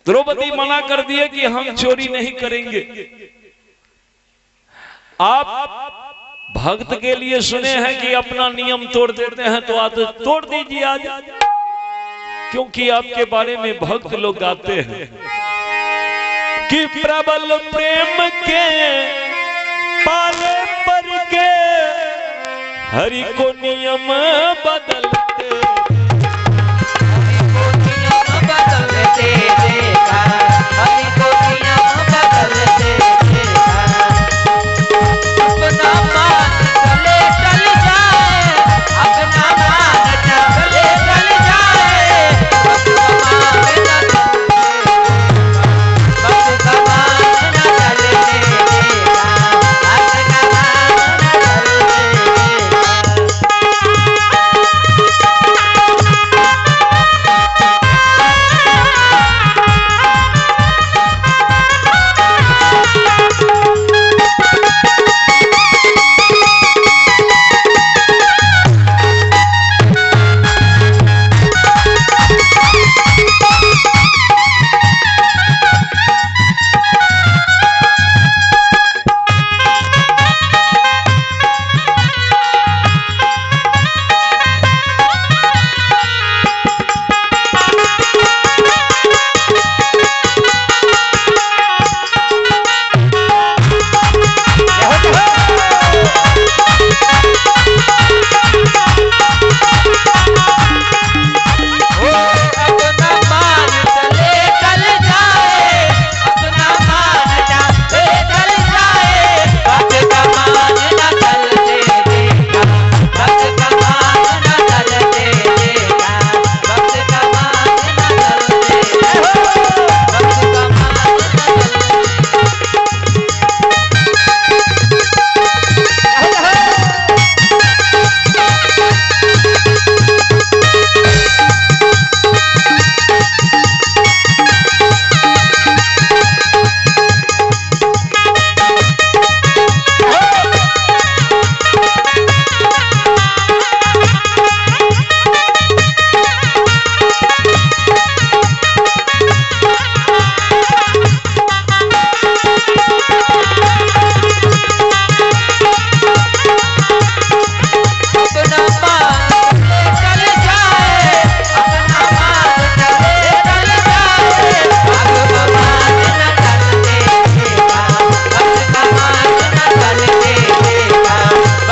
द्रौपदी मना कर दिए कि हम चोरी नहीं करेंगे। आप भक्त के लिए सुने हैं कि अपना नियम तोड़ देते हैं, तो आप तोड़ दीजिए आज, क्योंकि आपके बारे में भक्त लोग गाते हैं कि प्रबल प्रेम के पाले पर के हरि को नियम बदलते देखा, हरि को नियम बदलते देखा। अपना मान चले चल जाए, अपना मान चले चल जाए, अपना मान न अपना मान न चले देखा,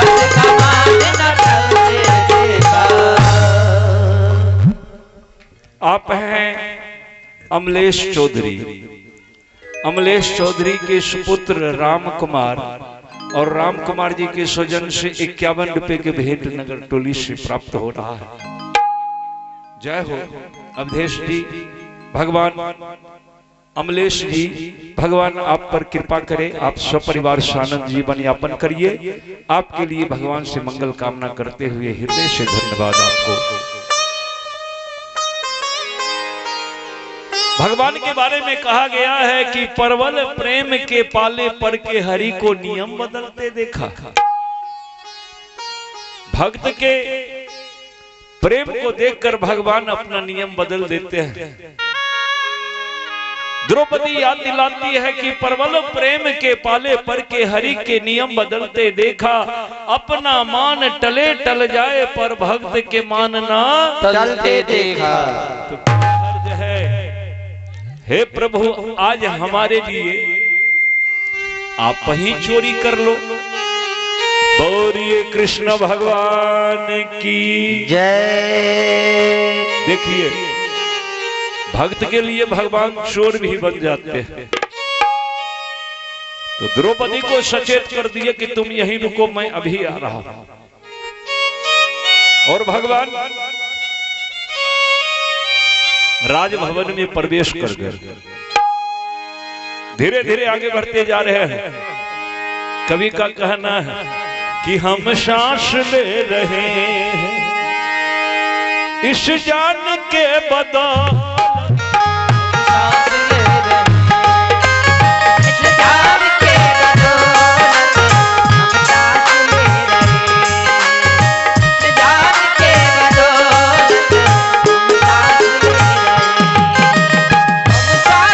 अपना मान न आप हैं अमलेश चौधरी। अमलेश चौधरी के सुपुत्र राम कुमार और राम कुमार जी के स्वजन से 51 रुपए के भेंट नगर टोली से प्राप्त हो रहा है। जय हो अवधेश जी। भगवान अमलेश जी, भगवान आप पर कृपा करे, आप सपरिवार आनंद जीवन यापन करिए। आपके लिए भगवान से मंगल कामना करते हुए हृदय से धन्यवाद आपको। भगवान के बारे में कहा गया है कि परवल प्रेम के पाले पर के हरि को नियम बदलते देखा। भक्त के प्रेम को देखकर भगवान अपना नियम बदल देते हैं। द्रौपदी याद दिलाती है कि परवल प्रेम के पाले पर के हरि के नियम बदलते देखा। अपना मान टले टल जाए पर भक्त के मान ना चलते देखा। तो अर्ज है, हे प्रभु आज हमारे लिए आप ही चोरी कर लो। बोलिए कृष्ण भगवान की जय। देखिए भक्त के लिए भगवान चोर भी बन जाते हैं। तो द्रौपदी को सचेत कर दिए कि तुम यहीं रुको, मैं अभी आ रहा हूं। और भगवान राजभवन में प्रवेश कर गए। धीरे धीरे आगे बढ़ते जा रहे हैं। कवि का कहना है कि हम सांस ले रहे हैं इस जान के बदौलत, सांस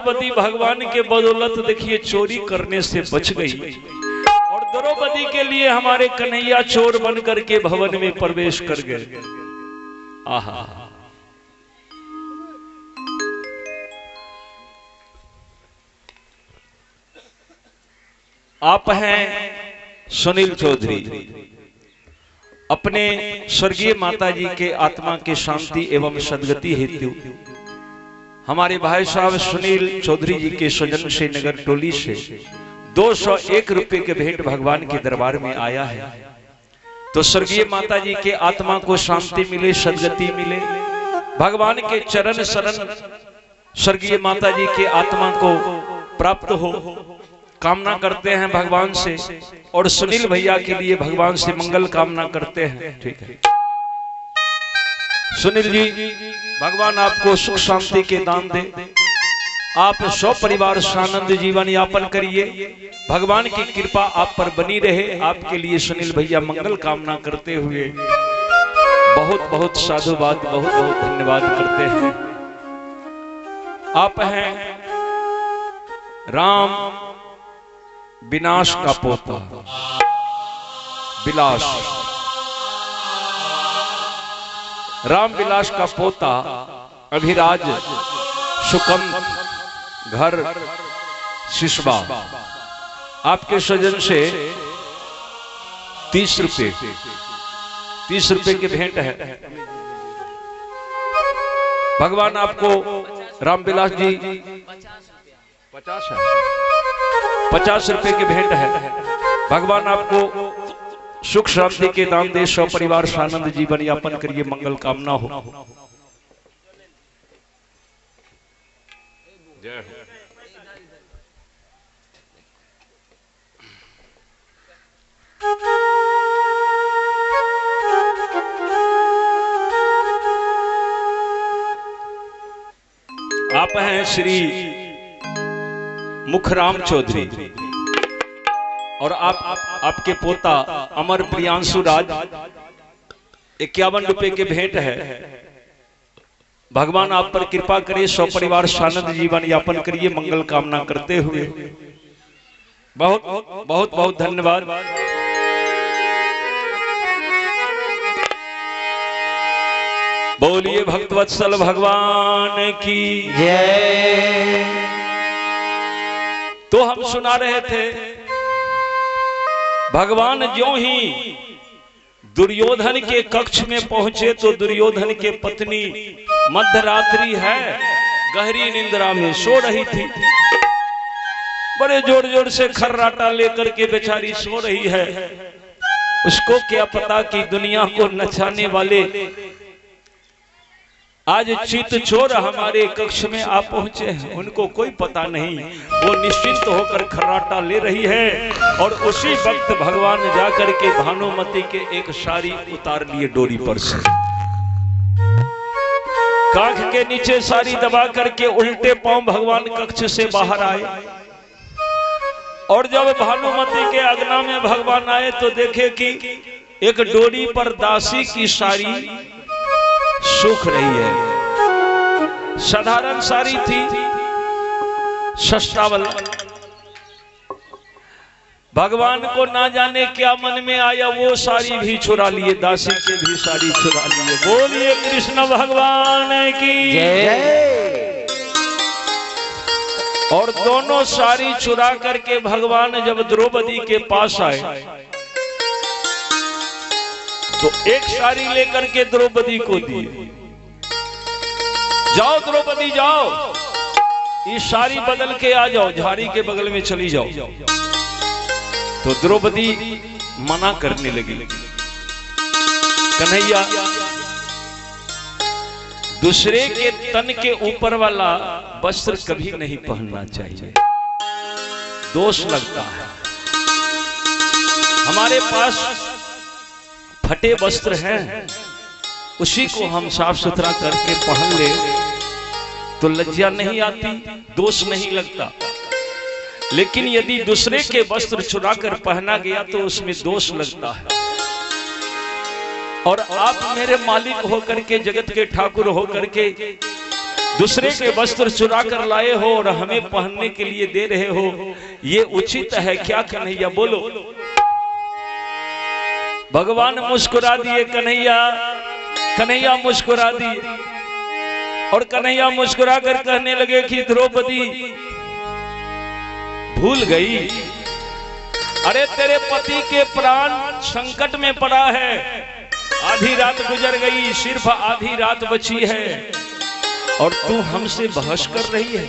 द्रौपदी भगवान के बदौलत देखिए चोरी करने से बच गई, और द्रौपदी के लिए हमारे कन्हैया चोर बन करके भवन में प्रवेश कर गए। आहा, आप हैं सुनील चौधरी, अपने स्वर्गीय माता जी के आत्मा के शांति एवं सदगति हेतु हमारे भाई साहब सुनील चौधरी जी के स्वजन से नगर टोली से 201 रुपए के भेंट भगवान के दरबार में आया है। तो स्वर्गीय माता जी के आत्मा को शांति मिले, सदगति मिले, भगवान के चरण शरण स्वर्गीय माता जी के आत्मा को प्राप्त हो, कामना करते हैं भगवान से, और सुनील भैया के लिए भगवान से मंगल कामना करते हैं। ठीक है सुनील जी, भगवान आपको सुख शांति के दान दे, आप सौ परिवार आनंद जीवन यापन करिए, भगवान की कृपा आप पर बनी रहे। आपके लिए सुनील भैया मंगल कामना करते हुए बहुत बहुत साधुवाद, बहुत बहुत धन्यवाद करते हैं। आप हैं राम विनाश का पोता विलास, राम विलास का पोता अभिराज सुकंद घर सिसवा, आपके स्वजन से 30 रुपए की भेंट है। भगवान आपको रामविलास जी 50 रुपए की भेंट है। भगवान आपको सुख शांति के दान दे, सौ परिवार आनंद जीवन यापन करिए, मंगल कामना हो। जय हो। आप हैं श्री मुखराम चौधरी, और आपके पोता अमर प्रियांशु राज 51 रुपए के भेंट है। भगवान आप पर कृपा करे, सौ परिवार आनंद जीवन यापन करिए, मंगल कामना करते हुए बहुत बहुत बहुत धन्यवाद। बोलिए भक्तवत्सल भगवान की जय। तो हम सुना रहे थे, भगवान ज्यों ही दुर्योधन के कक्ष में पहुंचे तो दुर्योधन के पत्नी मध्यरात्रि है गहरी निंद्रा में सो रही थी। बड़े जोर जोर से खर्राटा लेकर के बेचारी सो रही है। उसको क्या पता कि दुनिया को नचाने वाले आज चित चोर हमारे कक्ष में आ पहुंचे हैं। उनको कोई पता नहीं, वो निश्चिंत होकर खर्राटा ले रही है। और उसी वक्त भगवान जाकर के भानुमति के एक साड़ी उतार लिए डोरी पर से, कांख के नीचे साड़ी दबा करके उल्टे पांव भगवान कक्ष से बाहर आए। और जब भानुमति के अगना में भगवान आए तो देखे कि एक डोरी पर दासी की साड़ी सूख रही है। साधारण साड़ी थी, सस्ता वाला। भगवान को ना जाने क्या मन में आया, वो साड़ी भी चुरा लिए, दासी के भी साड़ी चुरा लिए। बोलिए कृष्ण भगवान की जय। और दोनों साड़ी चुरा करके भगवान जब द्रौपदी के पास आए तो एक साड़ी लेकर के द्रौपदी को दी। जाओ द्रौपदी जाओ, ये साड़ी बदल के आ जाओ, झाड़ी के बगल में चली जाओ। तो द्रौपदी मना करने लगी। कन्हैया, दूसरे के तन के ऊपर वाला वस्त्र कभी नहीं पहनना चाहिए, दोष लगता है। हमारे पास फटे वस्त्र हैं, उसी को हम साफ सुथरा करके पहन ले तो लज्जा नहीं आती, दोष नहीं लगता। लेकिन यदि दूसरे के वस्त्र चुरा कर पहना गया तो उसमें दोष लगता है। और आप मेरे मालिक होकर के, जगत के ठाकुर होकर के दूसरे के वस्त्र चुरा कर लाए हो और हमें पहनने के लिए दे रहे हो, ये उचित है क्या कन्हैया? बोलो। भगवान मुस्कुरा दिए, कन्हैया मुस्कुरा दिए और कन्हैया मुस्कुरा कर कहने लगे कि द्रौपदी भूल गई, अरे तेरे पति के प्राण संकट में पड़ा है, आधी रात गुजर गई, सिर्फ आधी रात बची है और तू हमसे बहस कर रही है।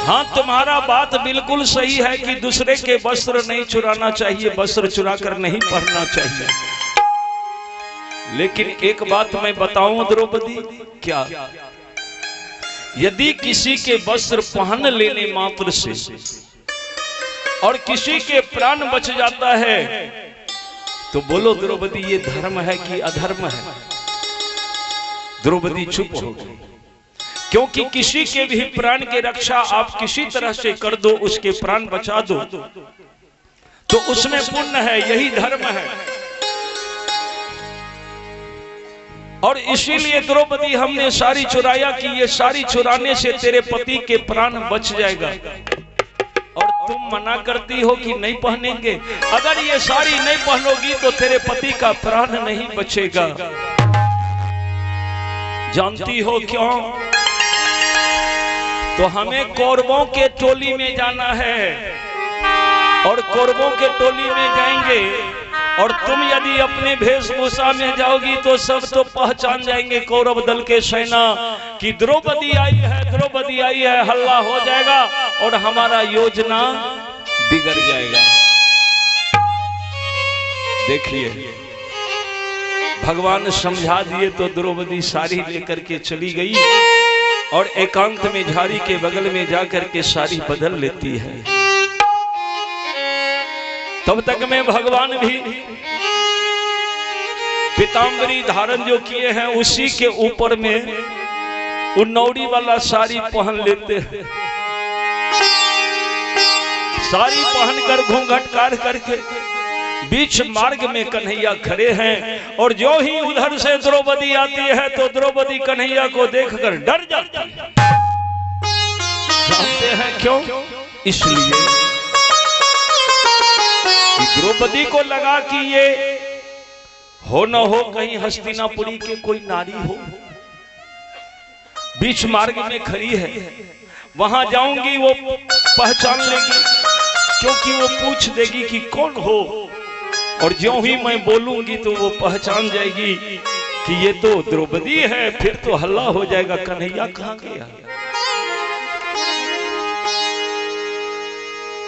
हाँ, तुम्हारा बात बिल्कुल सही है कि दूसरे के वस्त्र नहीं चुराना चाहिए, वस्त्र चुरा कर नहीं पहनना चाहिए, लेकिन एक बात मैं बताऊं द्रौपदी, क्या यदि किसी के वस्त्र पहन लेने मात्र से और किसी के प्राण बच जाता है तो बोलो द्रौपदी ये धर्म है कि अधर्म है? द्रौपदी चुप हो गई, क्योंकि किसी के भी प्राण की रक्षा आप किसी तरह से कर दो, उसके प्राण बचा दो तो उसमें पुण्य है, यही धर्म है। और इसीलिए द्रौपदी हमने साड़ी चुराया कि ये साड़ी चुराने से तेरे पति के प्राण बच जाएगा, और तुम मना करती हो कि नहीं पहनेंगे। अगर ये साड़ी नहीं पहनोगी तो तेरे पति का प्राण नहीं बचेगा। जानती हो क्यों? तो हमें कौरवों के टोली में जाना है और कौरवों के टोली में जाएंगे और तुम यदि अपने वेशभूषा में जाओगी तो सब तो पहचान जाएंगे कौरव दल के सेना कि द्रौपदी आई है, द्रौपदी आई है, हल्ला हो जाएगा और हमारा योजना बिगड़ जाएगा। देखिए भगवान समझा दिए तो द्रौपदी साड़ी लेकर के चली गई और एकांत में झाड़ी के बगल में जाकर के साड़ी बदल लेती है। तब तक में भगवान भी पीतांबरी धारण जो किए हैं उसी के ऊपर में उन्नौड़ी वाला साड़ी पहन लेते हैं। साड़ी पहनकर घूंघट काट करके बीच मार्ग में कन्हैया खड़े हैं और जो ही उधर से द्रौपदी आती है तो द्रौपदी कन्हैया को देखकर डर जाती है। जानते हैं क्यों? इसलिए कि द्रौपदी को लगा कि ये हो न हो कहीं हस्तिनापुरी के कोई नारी हो, बीच मार्ग में खड़ी है, वहां जाऊंगी वो पहचान लेगी, क्योंकि वो पूछ देगी कि कौन हो, और ज्यों ही मैं बोलूंगी तो वो पहचान जाएगी कि ये तो द्रौपदी है, फिर तो हल्ला हो जाएगा कन्हैया कहां गया।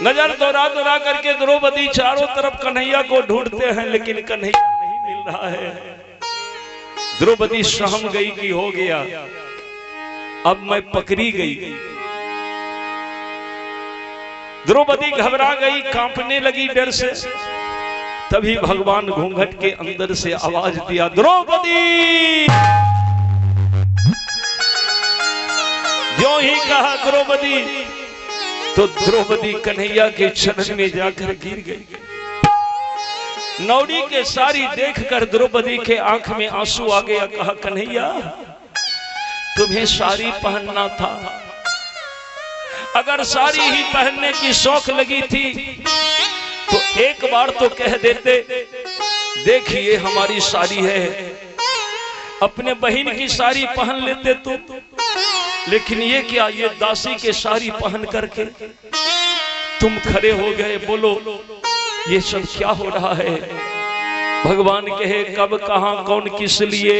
नजर दौड़ा दौड़ा करके द्रौपदी चारों तरफ कन्हैया को ढूंढते हैं लेकिन कन्हैया नहीं मिल रहा है। द्रौपदी सहम गई कि हो गया, अब मैं पकड़ी गई। द्रौपदी घबरा गई, कांपने लगी डर से। तभी भगवान घूंघट के अंदर से आवाज दिया, द्रौपदी। जो ही कहा द्रौपदी तो द्रौपदी कन्हैया के चरण में जाकर गिर गई। नौड़ी के साड़ी देखकर द्रौपदी के आंख में आंसू आ गया। कहा, कन्हैया तुम्हें साड़ी पहनना था, अगर साड़ी ही पहनने की शौक लगी थी तो एक बार तो कह देते, देखिए हमारी साड़ी है, अपने बहन की साड़ी पहन लेते तो। लेकिन ये क्या, ये दासी के साड़ी पहन करके तुम खड़े हो गए। बोलो ये सब क्या हो रहा है? भगवान कहे, कब कहां कौन किस लिए।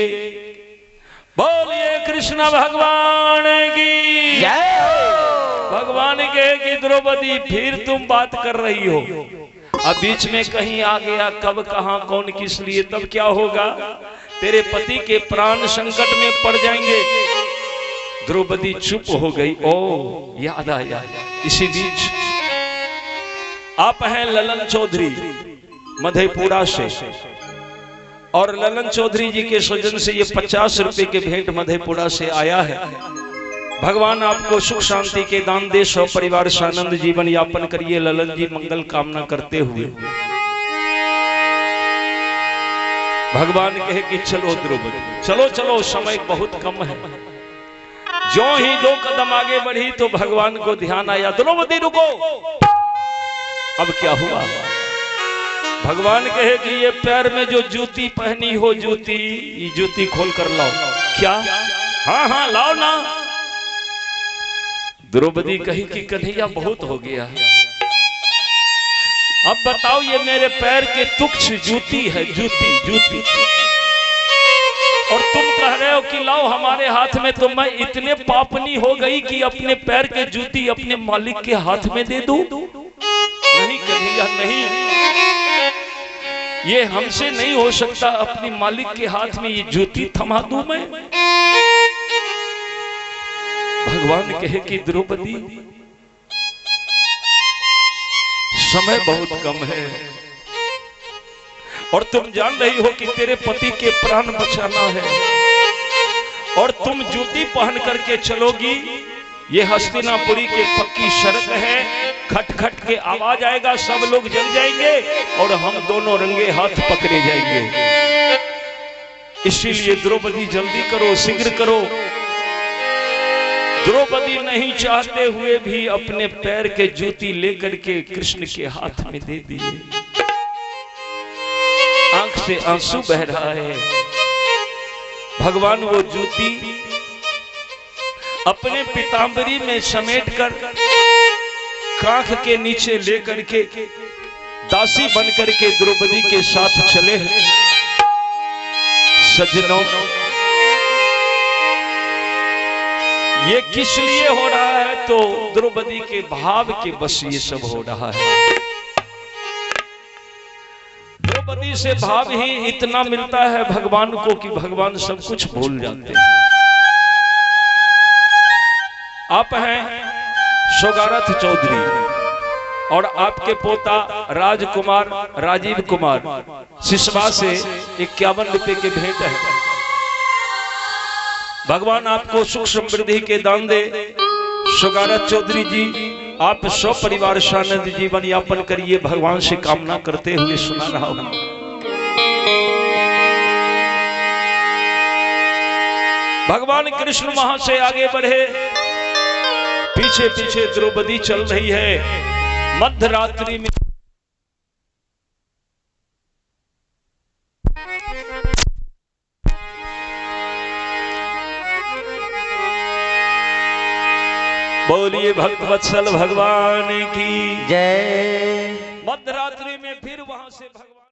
बोलिए कृष्ण भगवान की जय। भगवान कहे कि द्रौपदी फिर तुम बात कर रही हो, अब बीच में कहीं आ गया कब कहां कौन किस लिए, तब क्या होगा? तेरे पति के प्राण संकट में पड़ जाएंगे। द्रौपदी चुप हो गई। ओ याद आया, इसी बीच आप हैं ललन चौधरी मधेपुरा से, और ललन चौधरी जी के स्वजन से ये 50 रुपए के भेंट मधेपुरा से आया है। भगवान आपको सुख शांति के दान दे, सौ परिवार से आनंद जीवन यापन करिए। ललन जी मंगल कामना करते हुए भगवान कहे कि चलो द्रौपदी, चलो चलो, समय बहुत कम है। जो ही 2 कदम आगे बढ़ी तो भगवान को ध्यान आया, द्रौपदी रुको। अब क्या हुआ? भगवान कहे कि ये पैर में जो जूती पहनी हो, जूती, ये जूती खोल कर लाओ। क्या? हाँ हाँ लाओ ना। द्रौपदी कही कि कन्हैया बहुत हो गया, अब बताओ ये मेरे पैर के तुच्छ जूती है, जूती जूती, और तुम कह रहे हो कि लाओ हमारे हाथ में। तो मैं इतने पापनी हो गई कि अपने पैर के जूती अपने मालिक के हाथ में दे दूं? नहीं कन्हैया नहीं, ये हमसे नहीं हो सकता। अपने मालिक के हाथ में ये जूती थमा दूं मैं? भगवान कहे कि द्रौपदी समय बहुत कम है, और तुम जान रही हो कि तेरे पति के प्राण बचाना है, और तुम जूती पहन करके चलोगी, ये हस्तिनापुरी के पक्की सड़क है, खट खट के आवाज आएगा, सब लोग जल जाएंगे और हम दोनों रंगे हाथ पकड़े जाएंगे। इसीलिए द्रौपदी जल्दी करो, शीघ्र करो। द्रौपदी नहीं चाहते हुए भी अपने पैर के जूती लेकर के कृष्ण के हाथ में दे दिए। आंख से आंसू बह रहा है। भगवान वो जूती अपने पीतांबरी में समेटकर कांख के नीचे लेकर के दासी बनकर के द्रौपदी के साथ चले हैं। सज्जनों, ये किस लिए हो रहा है? तो द्रौपदी के भाव के बस ये सब हो रहा है। द्रौपदी से भाव ही इतना मिलता है भगवान को कि भगवान सब कुछ भूल जाते हैं। आप हैं सौगारथ चौधरी और आपके पोता राजकुमार राजीव कुमार सिसवा से 51 रुपए के भेंट है। भगवान आपको सुख समृद्धि के दान दे। सौगारथ चौधरी जी, आप सब परिवार सानंद जीवन यापन करिए, भगवान से कामना करते हुए सुना रहा हूं। भगवान कृष्ण वहां से आगे बढ़े, पीछे पीछे द्रौपदी चल रही है। मध्य रात्रि में बोलिए भक्त वत्सल भगवान की जय। मध्य रात्रि में फिर वहां से